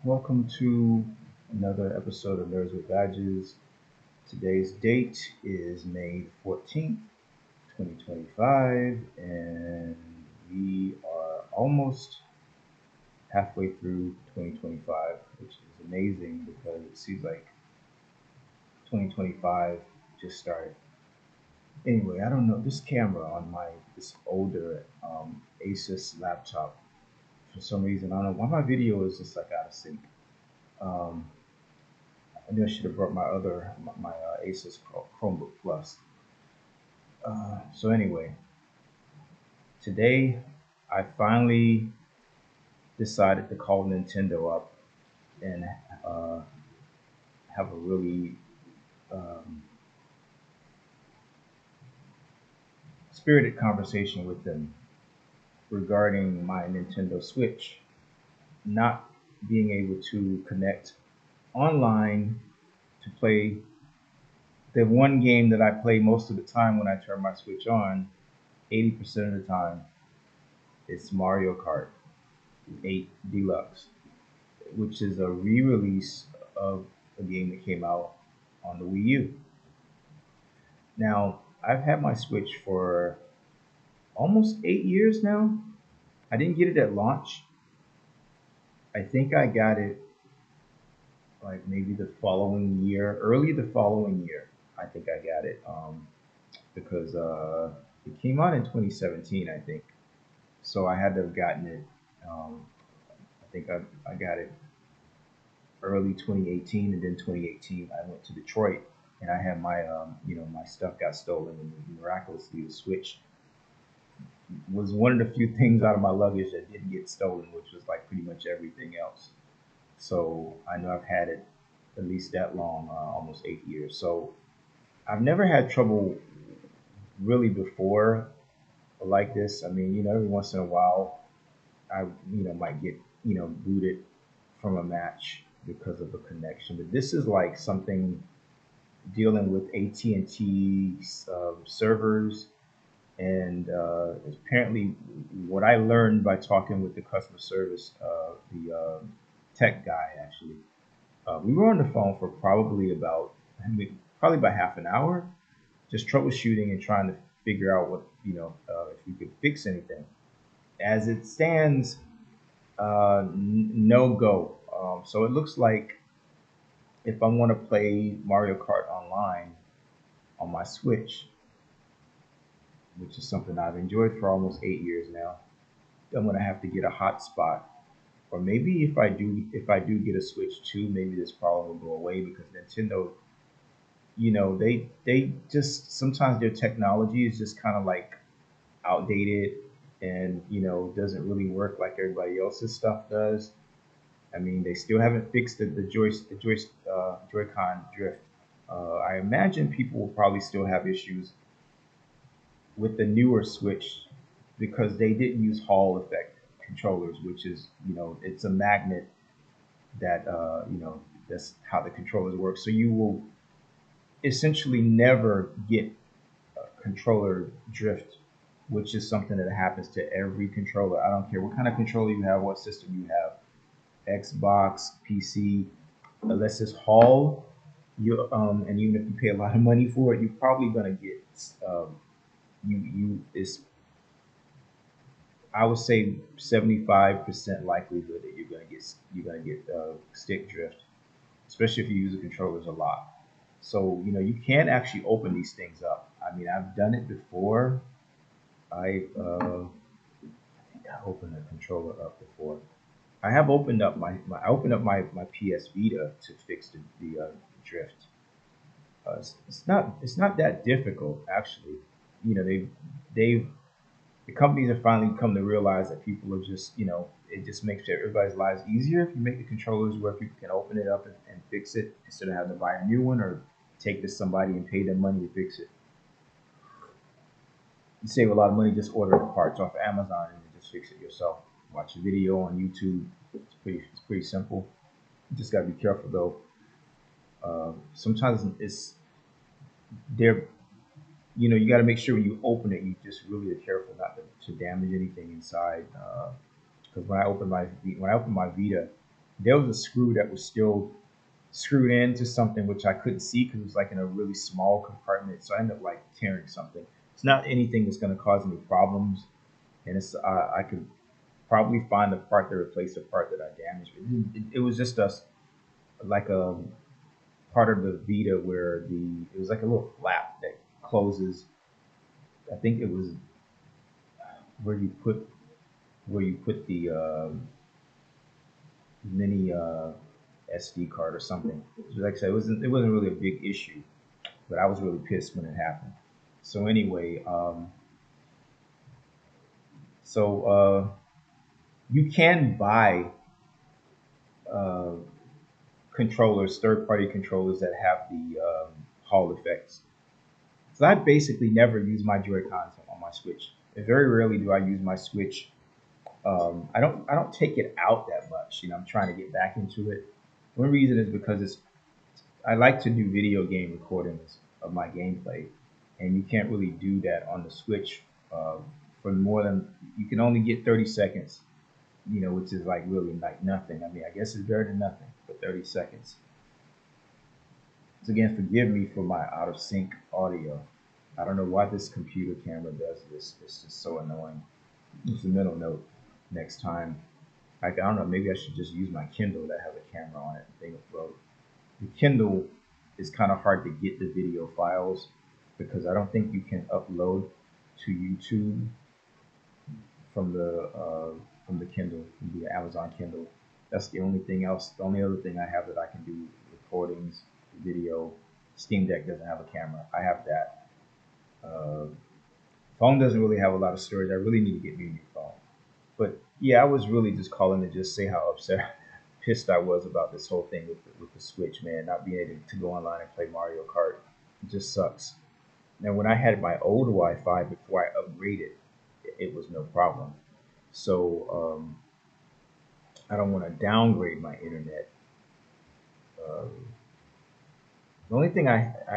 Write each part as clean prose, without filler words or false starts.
Welcome to another episode of Nerds with Badges. Today's date is May 14th, 2025, and we are almost halfway through 2025, which is amazing because it seems like 2025 just started. Anyway, I don't know. This camera on this older Asus laptop, for some reason, I don't know why my video is just like out of sync. Um, I knew I should have brought my Asus Chromebook Plus. So anyway, today I finally decided to call Nintendo up and uh, have a really um, spirited conversation with them regarding my Nintendo Switch not being able to connect online to play the one game that I play most of the time when I turn my Switch on. 80% of the time, it's Mario Kart 8 Deluxe, which is a re-release of a game that came out on the Wii U. Now, I've had my Switch for almost 8 years now. I didn't get it at launch. I think I got it like maybe the following year, early the following year. I think I got it because it came out in 2017, I think. So I had to have gotten it. Um, I think I got it early 2018, and then 2018 I went to Detroit and I had my stuff got stolen, and miraculously the Switch was one of the few things out of my luggage that didn't get stolen, which was like pretty much everything else. So I know I've had it at least that long, almost 8 years. So I've never had trouble really before like this. I mean, every once in a while I might get booted from a match because of a connection, but this is like something dealing with AT&T servers, and apparently what I learned by talking with the customer service, the tech guy actually, we were on the phone for probably about half an hour, just troubleshooting and trying to figure out what if we could fix anything. As it stands, no go. So it looks like if I want to play Mario Kart online on my Switch, which is something I've enjoyed for almost 8 years now, I'm gonna have to get a hotspot. Or maybe if I do get a Switch 2, maybe this problem will go away because Nintendo, they just sometimes their technology is just kind of like outdated and doesn't really work like everybody else's stuff does. I mean, they still haven't fixed the Joy-Con drift. I imagine people will probably still have issues with the newer Switch because they didn't use Hall effect controllers, which is it's a magnet that that's how the controllers work. So you will essentially never get controller drift, which is something that happens to every controller. I don't care what kind of controller you have, what system you have, Xbox, PC, unless it's Hall, and even if you pay a lot of money for it, you're probably gonna get you is I would say 75% likelihood that you're gonna get stick drift, especially if you use the controllers a lot. So you can actually open these things up. I mean, I've done it before. I think I opened a controller up before. I have opened up I opened up my PS Vita to fix the drift. It's not that difficult actually. They've the companies have finally come to realize that people are just it just makes everybody's lives easier if you make the controllers where people can open it up and fix it instead of having to buy a new one or take to somebody and pay them money to fix it. You save a lot of money just ordering the parts off of Amazon and just fix it yourself. Watch a video on YouTube. It's pretty simple. You just gotta be careful though. Sometimes it's there. You got to make sure when you open it, you just really are careful not to damage anything inside. Because when I open my Vita, there was a screw that was still screwed into something which I couldn't see because it was like in a really small compartment. So I ended up like tearing something. It's not anything that's going to cause me problems, and it's I could probably find the part to replace the part that I damaged. It was just a like a part of the Vita where it was like a little flap that closes. I think it was where you put the mini SD card or something. Like I said, it wasn't really a big issue, but I was really pissed when it happened. So anyway, you can buy uh, controllers, third-party controllers that have the Hall effects. So I basically never use my Joy Cons on my Switch. And very rarely do I use my Switch. I don't take it out that much. I'm trying to get back into it. One reason is because I like to do video game recordings of my gameplay, and you can't really do that on the Switch uh, for more than you can only get 30 seconds. Which is like really like nothing. I mean, I guess it's better than nothing for 30 seconds. So again, forgive me for my out of sync audio. I don't know why this computer camera does this. It's just so annoying. It's a mental note. Next time, I don't know. Maybe I should just use my Kindle that has a camera on it. Thing will float. The Kindle is kind of hard to get the video files because I don't think you can upload to YouTube from the Kindle, from the Amazon Kindle. That's the only thing else. The only other thing I have that I can do recordings, video. Steam Deck doesn't have a camera. I have that. Uh, Phone doesn't really have a lot of storage. I really need to get me a new phone. But yeah, I was really just calling to just say how upset, pissed I was about this whole thing with the Switch, man. Not being able to go online and play Mario Kart, it just sucks. Now, when I had my old Wi-Fi before I upgraded, it was no problem. So I don't want to downgrade my internet. Um, the only thing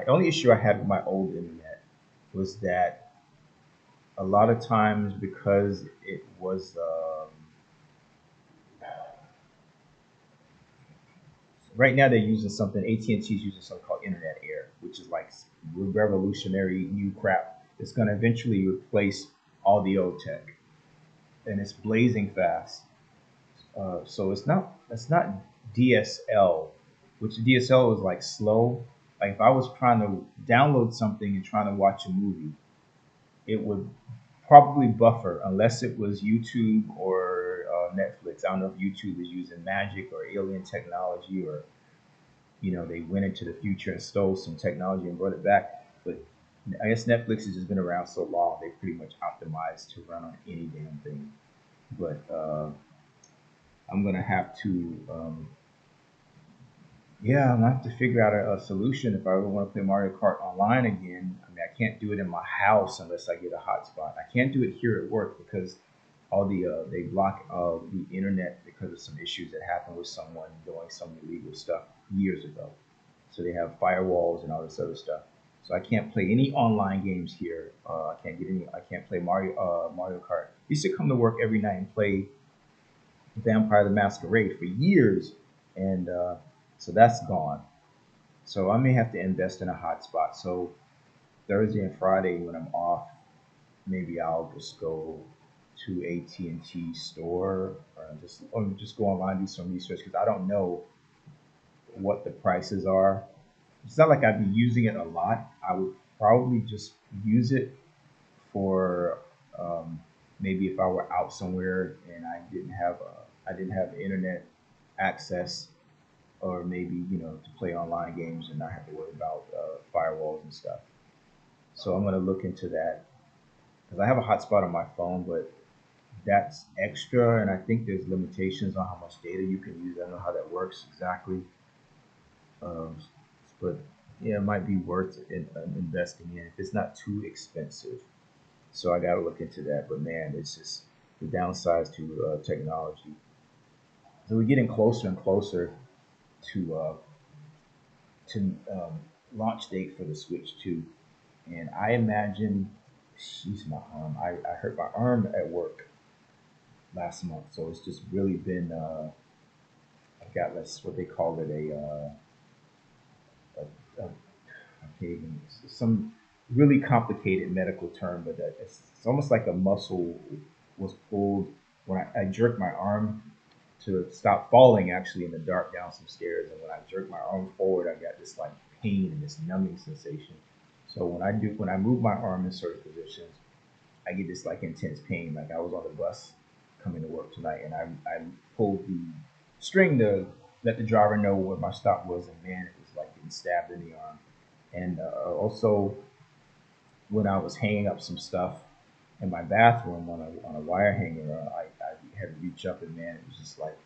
only issue I had with my old internet was that a lot of times because it was right now they're using something. AT&T is using something called Internet Air, which is like revolutionary new crap. It's going to eventually replace all the old tech, and it's blazing fast. So it's not DSL, which DSL is like slow. Like if I was trying to download something and trying to watch a movie, it would probably buffer unless it was YouTube or Netflix. I don't know if YouTube is using magic or alien technology, or they went into the future and stole some technology and brought it back. But I guess Netflix has just been around so long; they pretty much optimized to run on any damn thing. But I'm gonna have to, yeah, I'm gonna have to figure out a solution if I ever want to play Mario Kart online again. I mean, I can't do it in my house unless I get a hotspot. I can't do it here at work because all they block the internet because of some issues that happened with someone doing some illegal stuff years ago. So they have firewalls and all this other stuff. So I can't play any online games here. I can't get any. I can't play Mario Kart. I used to come to work every night and play Vampire the Masquerade for years, and so that's gone. So I may have to invest in a hotspot. So Thursday and Friday when I'm off, maybe I'll just go to AT&T store or just go online and do some research because I don't know what the prices are. It's not like I'd be using it a lot. I would probably just use it for maybe if I were out somewhere and I didn't have internet access, or maybe to play online games and not have to worry about firewalls and stuff. So I'm gonna look into that because I have a hotspot on my phone, but that's extra, and I think there's limitations on how much data you can use. I don't know how that works exactly, um, but yeah, it might be worth investing in if it's not too expensive. So I got to look into that. But man, it's just the downsides to technology. So we're getting closer and closer to launch date for the Switch 2, and I imagine, she's my arm. I hurt my arm at work last month, so it's just really been I got that's what they call it a I can't even some really complicated medical term, but it's almost like a muscle was pulled when I jerked my arm to stop falling actually in the dark down some stairs, and when I jerked my arm forward, I got this like pain and this numbing sensation. So when I move my arm in certain positions, I get this like intense pain. Like I was on the bus coming to work tonight, and I pulled the string to let the driver know where my stop was, and man, it was like getting stabbed in the arm. And also when I was hanging up some stuff in my bathroom on a wire hanger, I had to reach up, and man, it was just like.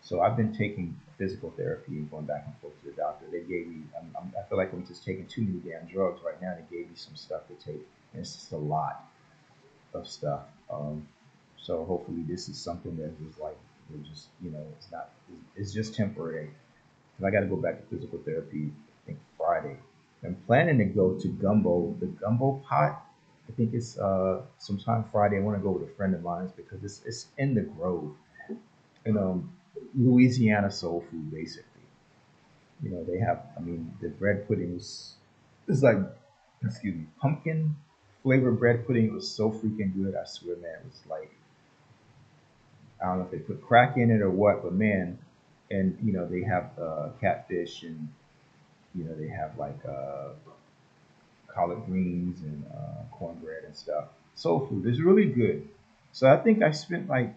So I've been taking physical therapy and going back and forth to the doctor. They gave me, I feel like I'm just taking too many damn drugs right now. They gave me some stuff to take, and it's just a lot of stuff. So hopefully this is something that is like, we're just, it's not, it's just temporary. And I got to go back to physical therapy, I think Friday. I'm planning to go to the gumbo pot. I think it's sometime Friday. I want to go with a friend of mine because it's in the Grove, in Louisiana soul food basically. They have. I mean, the bread pudding is like, excuse me, pumpkin flavored bread pudding. It was so freaking good. I swear, man, it was like I don't know if they put crack in it or what, but man, and they have catfish and they have like collard greens and cornbread and stuff. Soul food is really good. So I think I spent like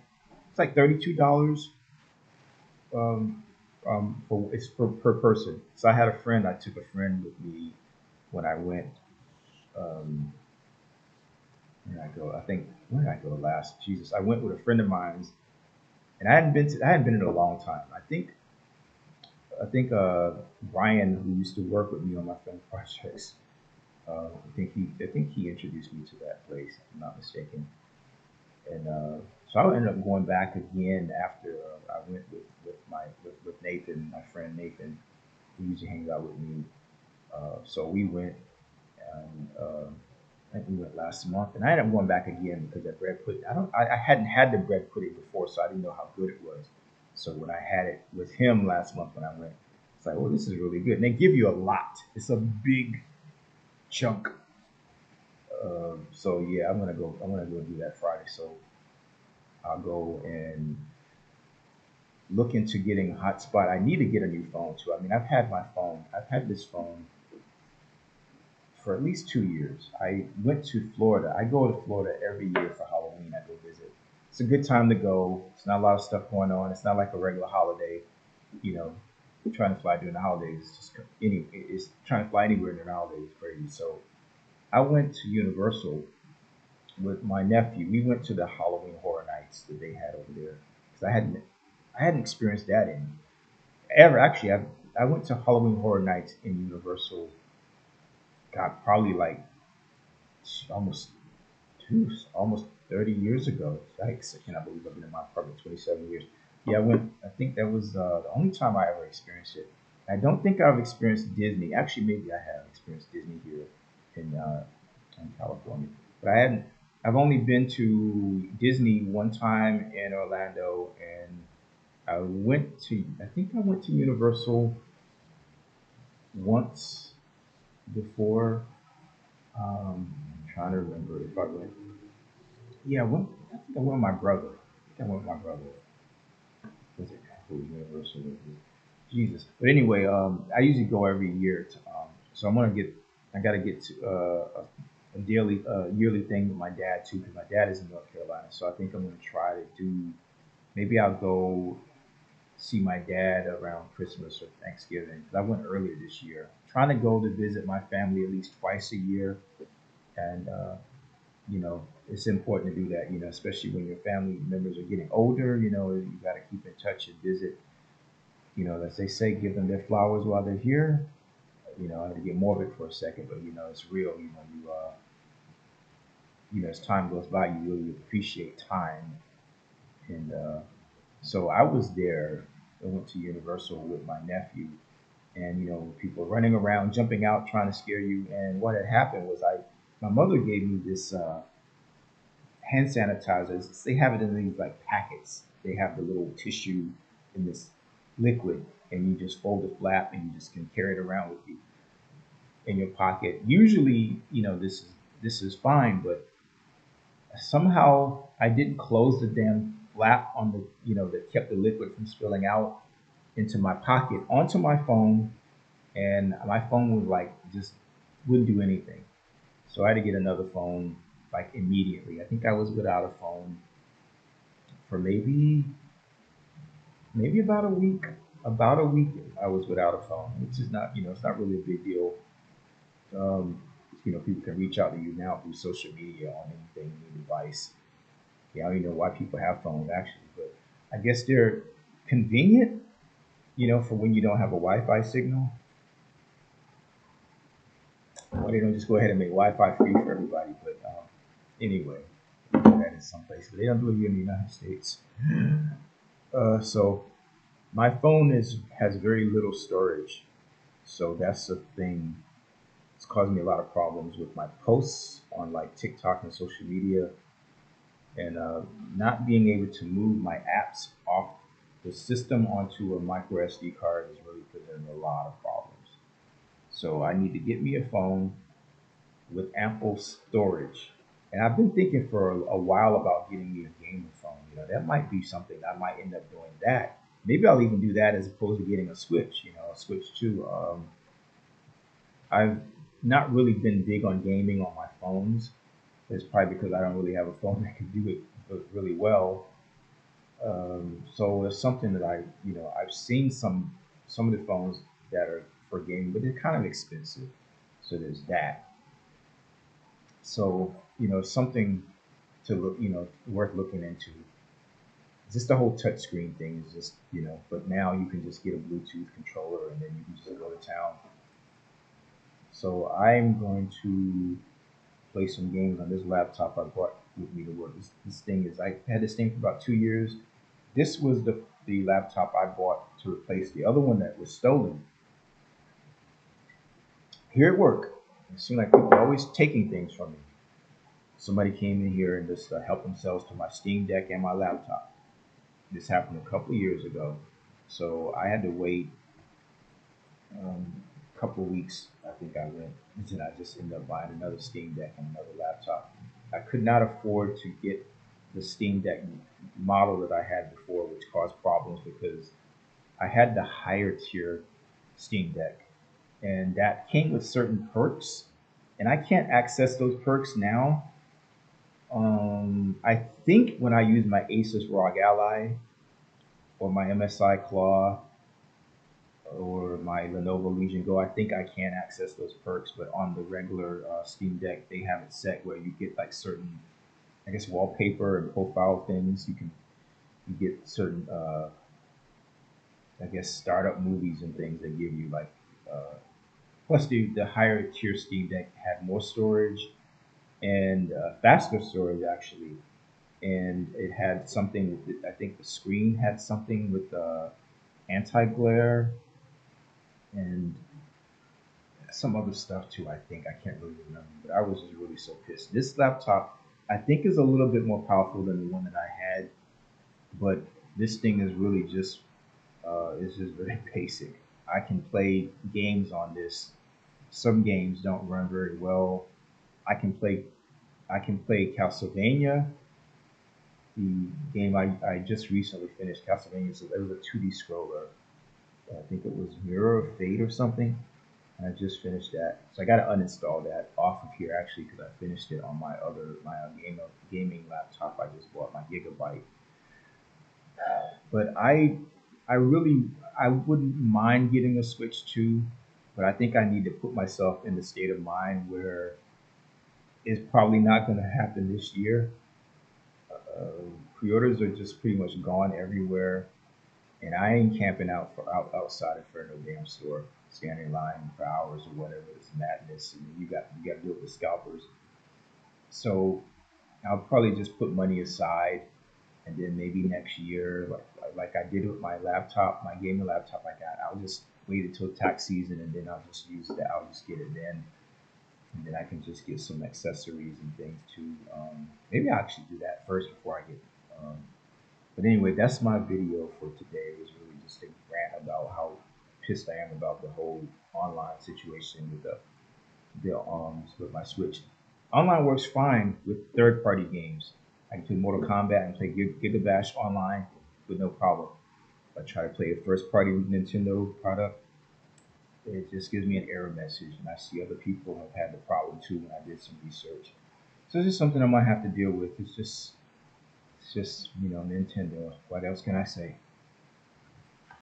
it's like $32 um, for it's per person. So I had a friend. I took a friend with me when I went. Um, where did I go? I think where did I go last? Jesus, I went with a friend of mine's, and I hadn't been in a long time. I think Brian, who used to work with me on my film projects, I think he introduced me to that place, if I'm not mistaken. And so I ended up going back again after I went with Nathan, my friend Nathan, who usually hangs out with me. So we went, and I think we went last month, and I ended up going back again because that bread pudding. I hadn't had the bread pudding before, so I didn't know how good it was. So when I had it with him last month when I went, it's like, well, this is really good. And they give you a lot. It's a big chunk. So yeah, I'm gonna go. I'm gonna go do that Friday. So I'll go and look into getting a hotspot. I need to get a new phone too. I mean, I've had my phone. I've had this phone for at least 2 years. I went to Florida. I go to Florida every year for Halloween. I go visit. It's a good time to go. It's not a lot of stuff going on. It's not like a regular holiday. You know, trying to fly during the holidays is just it's trying to fly anywhere during the holidays is crazy. So I went to Universal with my nephew. We went to the Halloween Horror Nights that they had over there because I hadn't experienced that in ever. Actually, I went to Halloween Horror Nights in Universal. God, probably like almost almost 30 years ago. I cannot believe I've been in my apartment 27 years. Yeah, I went. I think that was the only time I ever experienced it. I don't think I've experienced Disney. Actually, maybe I have experienced Disney here in California, but I hadn't. I've only been to Disney one time in Orlando, and I went to. I think I went to Universal once before. I'm trying to remember if I went. Yeah, I think I went with my brother. I think I went with my brother. Was it Universal? Jesus. But anyway, I usually go every year. So I got to get to a daily, yearly thing with my dad too, because my dad is in North Carolina. So I think I'm going to try to do. Maybe I'll go see my dad around Christmas or Thanksgiving. Because I went earlier this year. Trying to go to visit my family at least twice a year, and it's important to do that, especially when your family members are getting older. You got to keep in touch and visit. As they say, give them their flowers while they're here. I had to get morbid for a second, but it's real. As time goes by, you really appreciate time. And so I was there. I went to Universal with my nephew, and people running around, jumping out, trying to scare you. And what had happened was my mother gave me this hand sanitizers. They have it in these like packets. They have the little tissue in this. liquid, and you just fold the flap and you just can carry it around with you in your pocket. Usually, this is fine, but somehow I didn't close the damn flap on the that kept the liquid from spilling out into my pocket onto my phone, and my phone was like just wouldn't do anything. So I had to get another phone like immediately. I think I was without a phone for maybe about a week. About a week I was without a phone, which is not it's not really a big deal. Um, people can reach out to you now through social media on anything, any device. Yeah, I don't even know why people have phones actually, but I guess they're convenient, for when you don't have a Wi-Fi signal. Why they don't just go ahead and make Wi-Fi free for everybody? But anyway, that is someplace, but they don't do it here in the United States. So my phone has very little storage, so that's the thing. It's causing me a lot of problems with my posts on like TikTok and social media, and not being able to move my apps off the system onto a micro SD card is really presenting a lot of problems. So I need to get me a phone with ample storage. And I've been thinking for a while about getting me a gaming phone. That might be something I might end up doing that. Maybe I'll even do that as opposed to getting a Switch, a Switch 2. I've not really been big on gaming on my phones. It's probably because I don't really have a phone that can do it really well. So it's something that I've seen some of the phones that are for gaming, but they're kind of expensive. So there's that. So something to look, worth looking into. Just the whole touchscreen thing is just, but now you can just get a Bluetooth controller and then you can just go to town. So I'm going to play some games on this laptop I brought with me to work. This thing is, I had this thing for about 2 years. This was the laptop I bought to replace the other one that was stolen. Here at work, it seemed like people are always taking things from me. Somebody came in here and just helped themselves to my Steam Deck and my laptop. This happened a couple of years ago. So I had to wait a couple of weeks. I think I went, and then I just ended up buying another Steam Deck and another laptop. I could not afford to get the Steam Deck model that I had before, which caused problems because I had the higher tier Steam Deck, and that came with certain perks, and I can't access those perks now. I think when I use my Asus ROG Ally or my MSI Claw or my Lenovo Legion Go, I think I can access those perks. But on the regular Steam Deck, they have it set where you get like certain, I guess, wallpaper and profile things. You get certain, I guess, startup movies and things they give you like. Plus, the higher tier Steam Deck had more storage and faster storage actually, and it had something with it. I think the screen had something with anti-glare and some other stuff too. I think I can't really remember, but I was just really so pissed. This laptop, I think, is a little bit more powerful than the one that I had, but this thing is really just it's just very basic. I can play games on this. Some games don't run very well. I can play I can play Castlevania, the game I just recently finished. Castlevania, so it was a 2D scroller. I think it was Mirror of Fate or something. And I just finished that. So I got to uninstall that off of here actually because I finished it on gaming laptop I just bought, my Gigabyte. But I wouldn't mind getting a Switch 2, but I think I need to put myself in the state of mind where it's probably not going to happen this year. Pre-orders are just pretty much gone everywhere, and I ain't camping outside of Fresno damn store, standing in line for hours or whatever. It's madness, and you got to deal with scalpers. So I'll probably just put money aside, and then maybe next year, like I did with my laptop, my gaming laptop I got, I'll just wait until tax season, and then I'll just use that. I'll just get it then, and then I can just get some accessories and things too. Maybe I'll actually do that first before I get. Um, but anyway, that's my video for today. It was really just a rant pissed I am about the whole online situation with with my Switch. Online works fine with third-party games. I can play Mortal Kombat and play Giga Bash online with no problem. If I try to play a first-party Nintendo product, it just gives me an error message, and I see other people have had the problem too when I did some research. So it's just something I might have to deal with. It's just Nintendo. What else can I say?